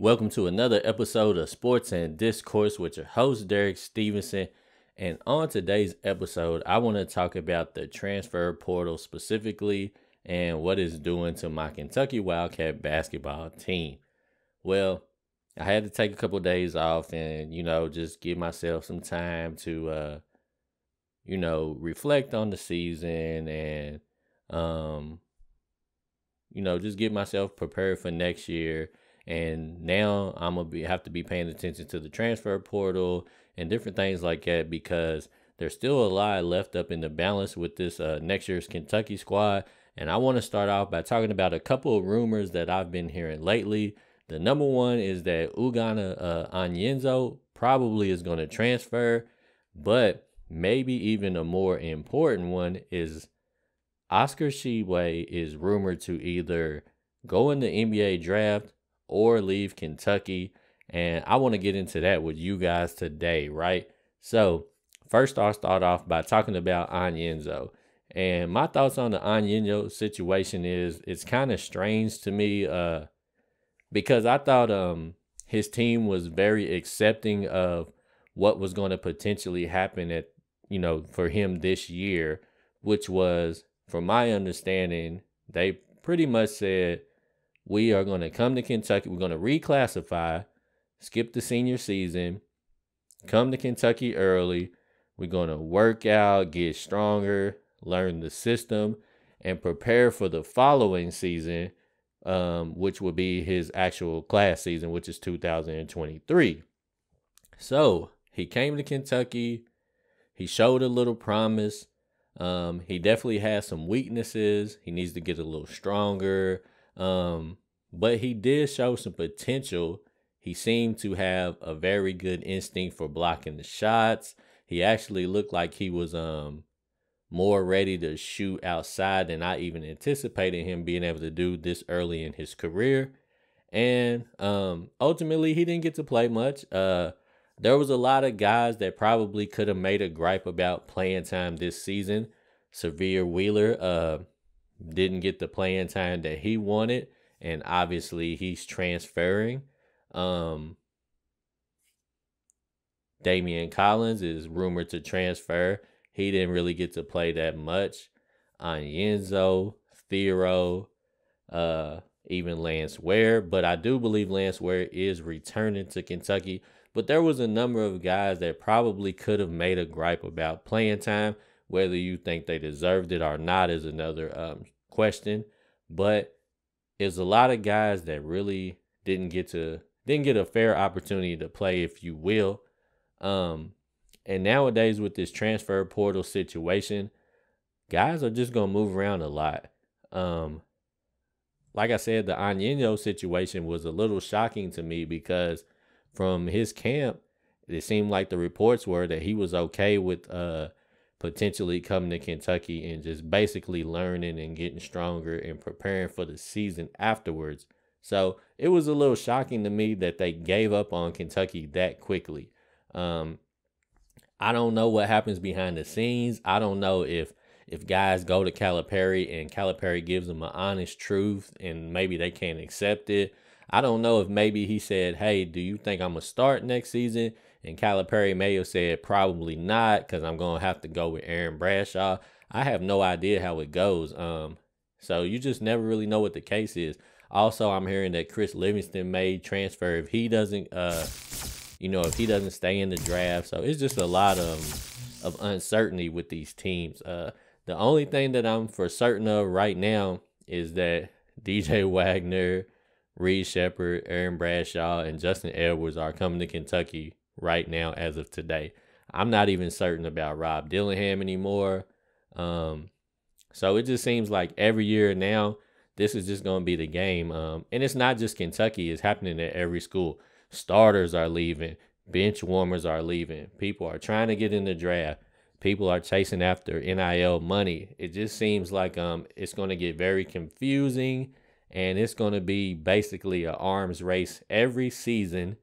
Welcome to another episode of Sports and Discourse with your host, Derek Stevenson. And on today's episode, I want to talk about the transfer portal specifically and what it's doing to my Kentucky Wildcat basketball team. Well, I had to take a couple of days off and, just give myself some time to, reflect on the season and, just get myself prepared for next year. And now I'm gonna have to be paying attention to the transfer portal and different things like that because there's still a lot left up in the balance with this next year's Kentucky squad. And I want to start off by talking about a couple of rumors that I've been hearing lately. The number one is that Ugonna Onyenso probably is going to transfer, but maybe even a more important one is Oscar Tshiebwe is rumored to either go in the NBA draft or leave Kentucky. And I want to get into that with you guys today, right? So first I'll start off by talking about Onyenso. And my thoughts on the Onyenso situation is it's kind of strange to me because I thought his team was very accepting of what was going to potentially happen for him this year, which was, from my understanding, they pretty much said, we are going to come to Kentucky. We're going to reclassify, skip the senior season, come to Kentucky early. We're going to work out, get stronger, learn the system, and prepare for the following season, which will be his actual class season, which is 2023. So he came to Kentucky. He showed a little promise. He definitely has some weaknesses. He needs to get a little stronger. But he did show some potential. He seemed to have a very good instinct for blocking the shots. He actually looked like he was more ready to shoot outside than I even anticipated him being able to do this early in his career. And ultimately, he didn't get to play much. There was a lot of guys that probably could have made a gripe about playing time this season. Sahvir Wheeler didn't get the playing time that he wanted, and obviously he's transferring. Damian Collins is rumored to transfer. He didn't really get to play that much. Onyenso, Thiero, even Lance Ware. But I do believe Lance Ware is returning to Kentucky. But there was a number of guys that probably could have made a gripe about playing time. Whether you think they deserved it or not is another question. But there's a lot of guys that really didn't get a fair opportunity to play, if you will. And nowadays with this transfer portal situation, guys are just gonna move around a lot. Like I said, the Onyenso situation was a little shocking to me because from his camp, it seemed like the reports were that he was okay with potentially coming to Kentucky and just basically learning and getting stronger and preparing for the season afterwards. So it was a little shocking to me that they gave up on Kentucky that quickly. I don't know what happens behind the scenes. I don't know if guys go to Calipari and Calipari gives them an honest truth and maybe they can't accept it. I don't know if maybe he said, hey, do you think I'm going to start next season? And Calipari may have said probably not because I'm going to have to go with Aaron Bradshaw. I have no idea how it goes. So you just never really know what the case is. Also, I'm hearing that Chris Livingston may transfer if he doesn't, if he doesn't stay in the draft. So it's just a lot of uncertainty with these teams. The only thing that I'm for certain of right now is that DJ Wagner, Reed Sheppard, Aaron Bradshaw, and Justin Edwards are coming to Kentucky right now as of today. I'm not even certain about Rob Dillingham anymore. So it just seems like every year now, this is just going to be the game. And it's not just Kentucky. It's happening at every school. Starters are leaving. Bench warmers are leaving. People are trying to get in the draft. People are chasing after NIL money. It just seems like it's going to get very confusing. And it's going to be basically an arms race every season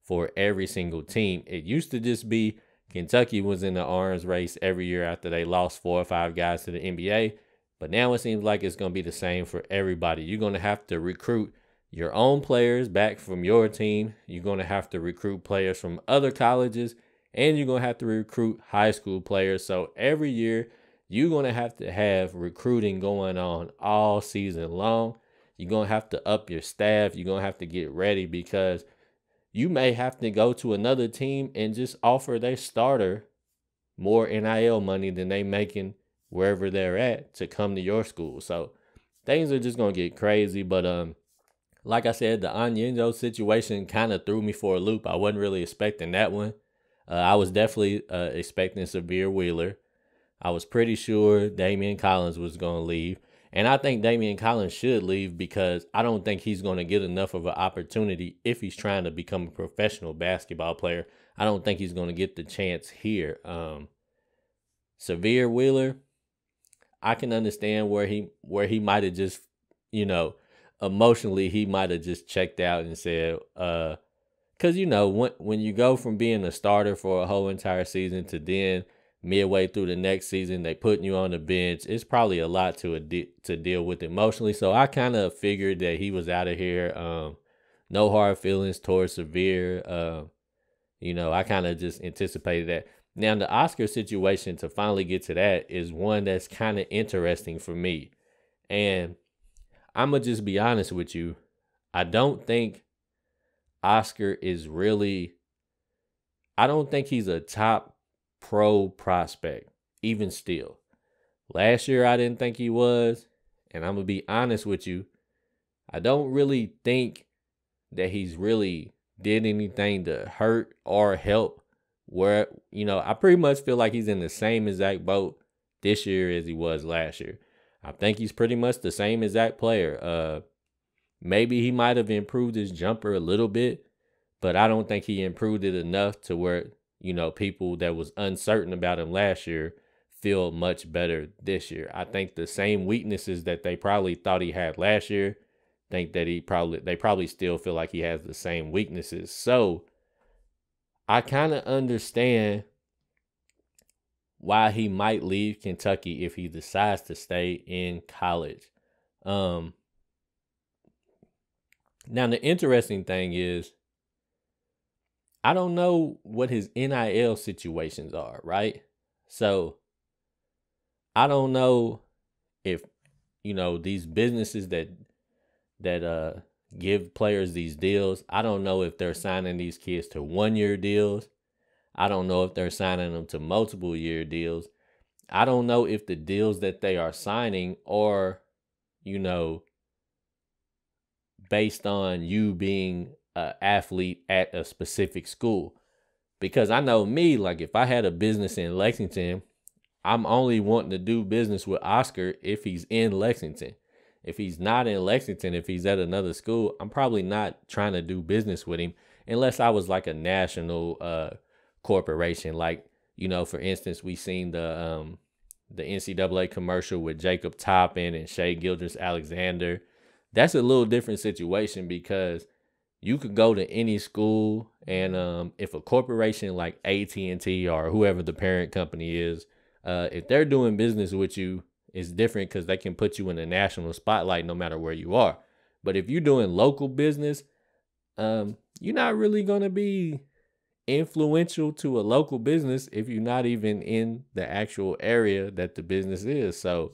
for every single team. It used to just be Kentucky was in the arms race every year after they lost 4 or 5 guys to the NBA. But now it seems like it's going to be the same for everybody. You're going to have to recruit your own players back from your team. You're going to have to recruit players from other colleges, and you're going to have to recruit high school players. So every year, you're going to have recruiting going on all season long. You're going to have to up your staff. You're going to have to get ready because you may have to go to another team and just offer their starter more NIL money than they making wherever they're at to come to your school. So things are just going to get crazy. But like I said, the Onyenso situation kind of threw me for a loop. I wasn't really expecting that one. I was definitely expecting Sahvir Wheeler. I was pretty sure Damian Collins was going to leave. And I think Damian Collins should leave because I don't think he's going to get enough of an opportunity if he's trying to become a professional basketball player. I don't think he's going to get the chance here. Sahvir Wheeler, I can understand where he might have just, emotionally he might have just checked out and said, because when you go from being a starter for a whole entire season to then midway through the next season they putting you on the bench, it's probably a lot to deal with emotionally. So I kind of figured that he was out of here. No hard feelings towards Sahvir. I kind of just anticipated that. Now the Oscar situation, to finally get to that, is one that's kind of interesting for me. And I'm going to just be honest with you. I don't think Oscar is really, I don't think he's a top pro prospect, even still. Last year, I didn't think he was. And I'm going to be honest with you. I don't really think that he's really did anything to hurt or help. Where, I pretty much feel like he's in the same exact boat this year as he was last year. I think he's pretty much the same exact player. Maybe he might have improved his jumper a little bit, but I don't think he improved it enough to where, people that was uncertain about him last year feel much better this year. I think the same weaknesses that they probably thought he had last year, think that they probably still feel like he has the same weaknesses. So I kind of understand why he might leave Kentucky if he decides to stay in college. Now, the interesting thing is, I don't know what his NIL situations are, right? So I don't know if, these businesses that give players these deals, I don't know if they're signing these kids to 1-year deals. I don't know if they're signing them to multiple year deals. I don't know if the deals that they are signing are, based on you being an athlete at a specific school. Because I know me, like if I had a business in Lexington, I'm only wanting to do business with Oscar if he's in Lexington. If he's not in Lexington, if he's at another school, I'm probably not trying to do business with him unless I was like a national corporation. Like, for instance, we seen the NCAA commercial with Jacob Toppin and Shai Gilgeous-Alexander. That's a little different situation because you could go to any school and if a corporation like AT&T or whoever the parent company is, if they're doing business with you, it's different because they can put you in a national spotlight no matter where you are. But if you're doing local business, you're not really going to be influential to a local business if you're not even in the actual area that the business is. So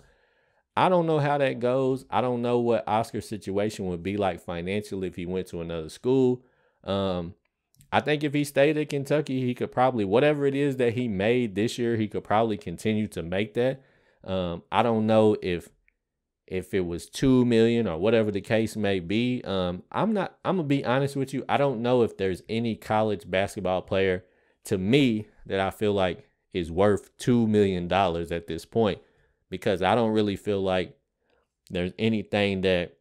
I don't know how that goes. I don't know what Oscar's situation would be like financially if he went to another school. I think if he stayed at Kentucky, he could probably, whatever it is that he made this year, he could probably continue to make that. I don't know if it was 2 million or whatever the case may be. I'm gonna be honest with you. I don't know if there's any college basketball player to me that I feel like is worth $2 million at this point, because I don't really feel like there's anything that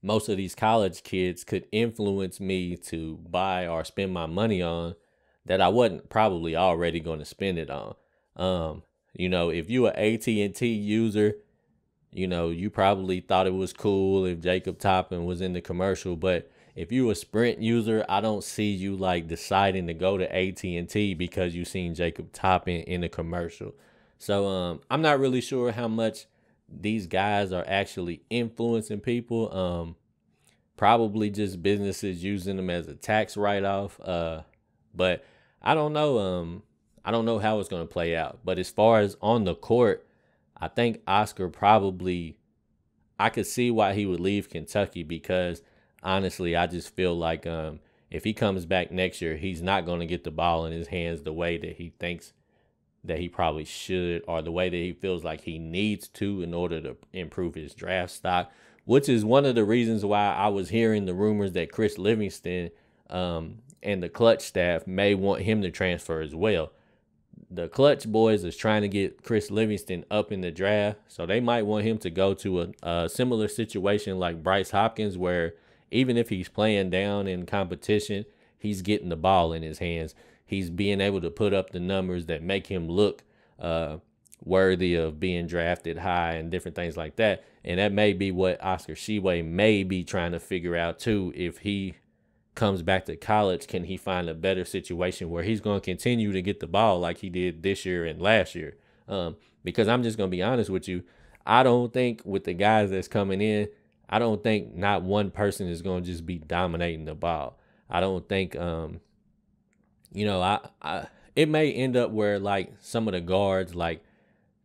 most of these college kids could influence me to buy or spend my money on that I wasn't probably already going to spend it on. If you an AT&T user, you probably thought it was cool if Jacob Toppin was in the commercial, but if you a Sprint user, I don't see you like deciding to go to AT&T because you seen Jacob Toppin in the commercial. So I'm not really sure how much these guys are actually influencing people. probably just businesses using them as a tax write-off. But I don't know. I don't know how it's going to play out. But as far as on the court, I think Oscar probably, I could see why he would leave Kentucky, because honestly, I just feel like if he comes back next year, he's not going to get the ball in his hands the way that he thinks that he probably should, or the way that he feels like he needs to in order to improve his draft stock, which is one of the reasons why I was hearing the rumors that Chris Livingston and the Clutch staff may want him to transfer as well. The Clutch boys is trying to get Chris Livingston up in the draft, so they might want him to go to a similar situation like Bryce Hopkins, where even if he's playing down in competition, he's getting the ball in his hands. He's being able to put up the numbers that make him look worthy of being drafted high and different things like that. And that may be what Oscar Tshiebwe may be trying to figure out too. If he comes back to college, can he find a better situation where he's going to continue to get the ball like he did this year and last year? Because I'm just going to be honest with you, I don't think with the guys that's coming in, I don't think not one person is going to just be dominating the ball. I don't think, it may end up where like some of the guards like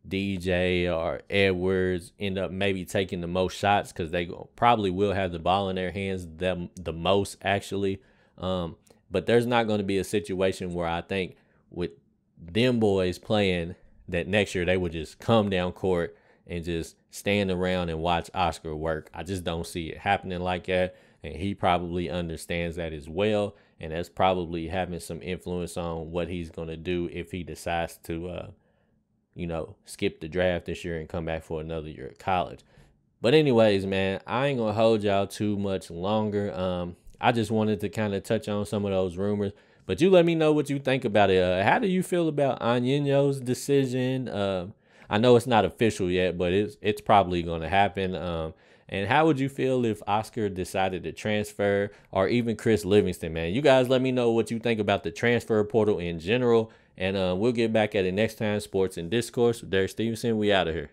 DJ or Edwards end up maybe taking the most shots, because they probably will have the ball in their hands the most actually. But there's not going to be a situation where I think with them boys playing that next year they would just come down court and just stand around and watch Oscar work. I just don't see it happening like that. And he probably understands that as well. And that's probably having some influence on what he's going to do if he decides to, skip the draft this year and come back for another year of college. But anyways, man, I ain't going to hold y'all too much longer. I just wanted to kind of touch on some of those rumors. But you let me know what you think about it. How do you feel about Anyenyo's decision? I know it's not official yet, but it's probably going to happen. And how would you feel if Oscar decided to transfer, or even Chris Livingston, man? You guys let me know what you think about the transfer portal in general. And we'll get back at it next time. Sports and Discourse with Derek Stevenson. We out of here.